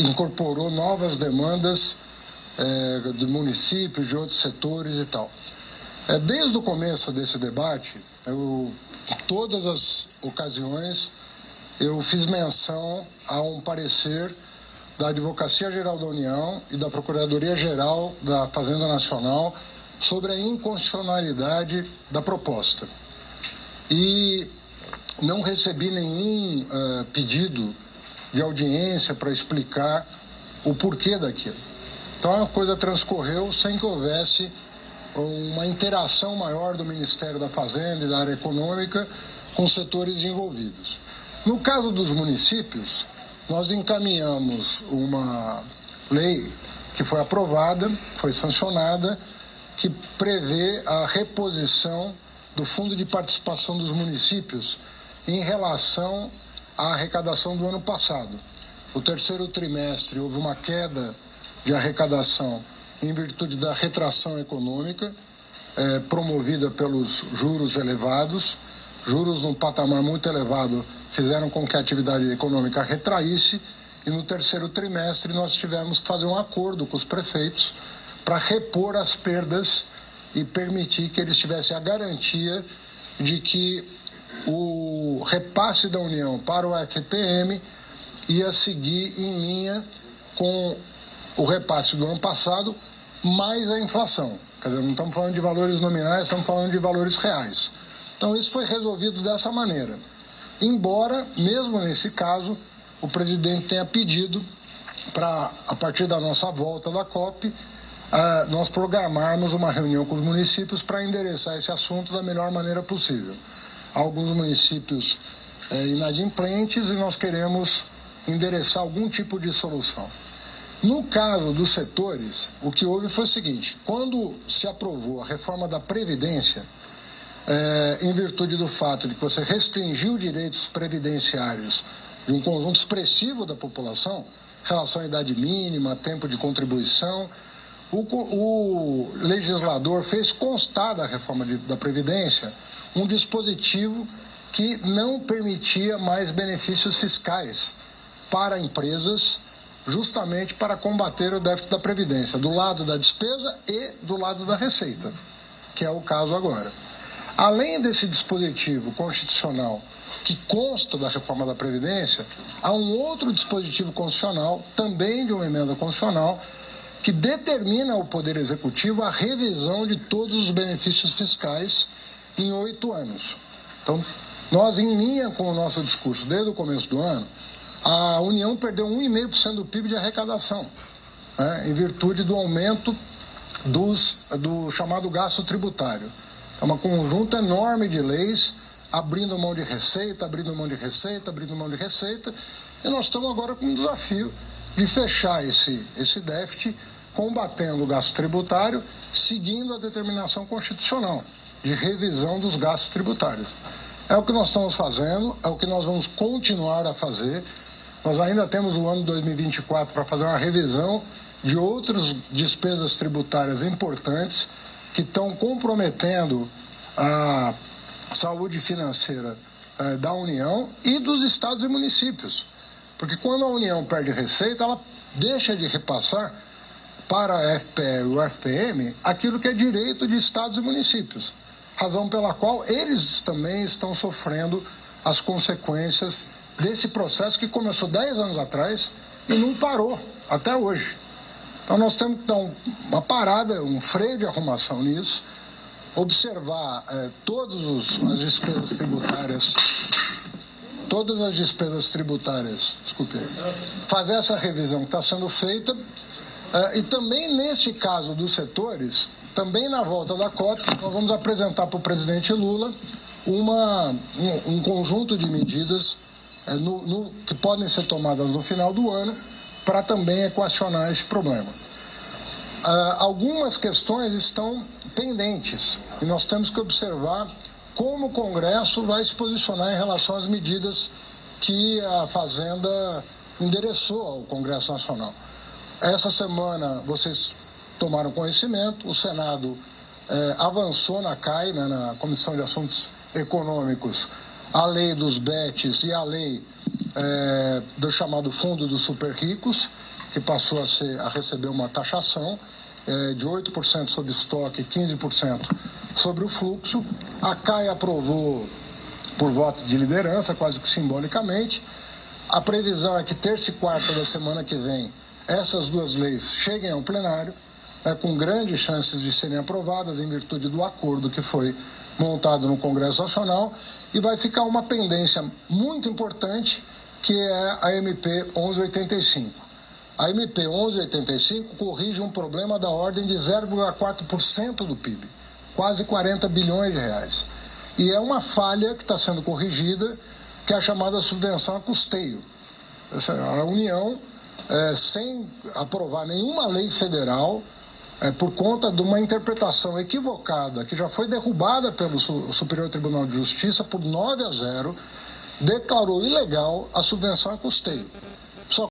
incorporou novas demandas do município, de outros setores e tal. Desde o começo desse debate, em todas as ocasiões, eu fiz menção a um parecer da Advocacia Geral da União e da Procuradoria-Geral da Fazenda Nacional sobre a inconstitucionalidade da proposta. E não recebi nenhum pedido de audiência para explicar o porquê daquilo. Então a coisa transcorreu sem que houvesse uma interação maior do Ministério da Fazenda e da área econômica com os setores envolvidos. No caso dos municípios, nós encaminhamos uma lei que foi aprovada, foi sancionada, que prevê a reposição do Fundo de Participação dos Municípios em relação à arrecadação do ano passado. No terceiro trimestre houve uma queda de arrecadação em virtude da retração econômica, promovida pelos juros elevados. Juros num patamar muito elevado fizeram com que a atividade econômica retraísse, e no terceiro trimestre nós tivemos que fazer um acordo com os prefeitos para repor as perdas e permitir que eles tivessem a garantia de que o repasse da União para o FPM ia seguir em linha com o repasse do ano passado, mais a inflação. Quer dizer, não estamos falando de valores nominais, estamos falando de valores reais. Então isso foi resolvido dessa maneira. Embora, mesmo nesse caso, o presidente tenha pedido para, a partir da nossa volta da COP, nós programarmos uma reunião com os municípios para endereçar esse assunto da melhor maneira possível. Há alguns municípios inadimplentes e nós queremos endereçar algum tipo de solução. No caso dos setores, o que houve foi o seguinte: quando se aprovou a reforma da Previdência, em virtude do fato de que você restringiu direitos previdenciários de um conjunto expressivo da população, relação à idade mínima, tempo de contribuição, o legislador fez constar da reforma da Previdência um dispositivo que não permitia mais benefícios fiscais para empresas, justamente para combater o déficit da Previdência, do lado da despesa e do lado da receita, que é o caso agora. Além desse dispositivo constitucional que consta da reforma da Previdência, há um outro dispositivo constitucional, também de uma emenda constitucional, que determina ao Poder Executivo a revisão de todos os benefícios fiscais em 8 anos. Então, nós, em linha com o nosso discurso desde o começo do ano, a União perdeu 1,5% do PIB de arrecadação, em virtude do aumento do chamado gasto tributário. É um conjunto enorme de leis, abrindo mão de receita, abrindo mão de receita, abrindo mão de receita, e nós estamos agora com um desafio de fechar esse déficit, combatendo o gasto tributário, seguindo a determinação constitucional de revisão dos gastos tributários. É o que nós estamos fazendo, é o que nós vamos continuar a fazer. Nós ainda temos o ano 2024 para fazer uma revisão de outras despesas tributárias importantes que estão comprometendo a saúde financeira da União e dos estados e municípios. Porque quando a União perde receita, ela deixa de repassar para a FPE e o FPM aquilo que é direito de estados e municípios, razão pela qual eles também estão sofrendo as consequências desse processo que começou 10 anos atrás e não parou até hoje. Então nós temos que dar uma parada, um freio de arrumação nisso, observar todas as despesas tributárias, desculpe, fazer essa revisão que está sendo feita, e também nesse caso dos setores, também na volta da COP, nós vamos apresentar para o presidente Lula um conjunto de medidas que podem ser tomadas no final do ano para também equacionar esse problema. Algumas questões estão pendentes e nós temos que observar como o Congresso vai se posicionar em relação às medidas que a Fazenda endereçou ao Congresso Nacional. Essa semana vocês tomaram conhecimento, o Senado avançou na CAI, na Comissão de Assuntos Econômicos, a lei dos BETs e a lei do chamado Fundo dos Super Ricos, que passou a receber uma taxação de 8% sobre estoque e 15% sobre o fluxo. A CAI aprovou por voto de liderança, quase que simbolicamente. A previsão é que terça e quarta da semana que vem essas duas leis cheguem ao plenário, com grandes chances de serem aprovadas em virtude do acordo que foi montado no Congresso Nacional, e vai ficar uma pendência muito importante, que é a MP 1185. A MP 1185 corrige um problema da ordem de 0,4% do PIB, quase 40 bilhões de reais. E é uma falha que está sendo corrigida, que é a chamada subvenção a custeio. A União, sem aprovar nenhuma lei federal, por conta de uma interpretação equivocada, que já foi derrubada pelo Superior Tribunal de Justiça por 9-0, declarou ilegal a subvenção a custeio.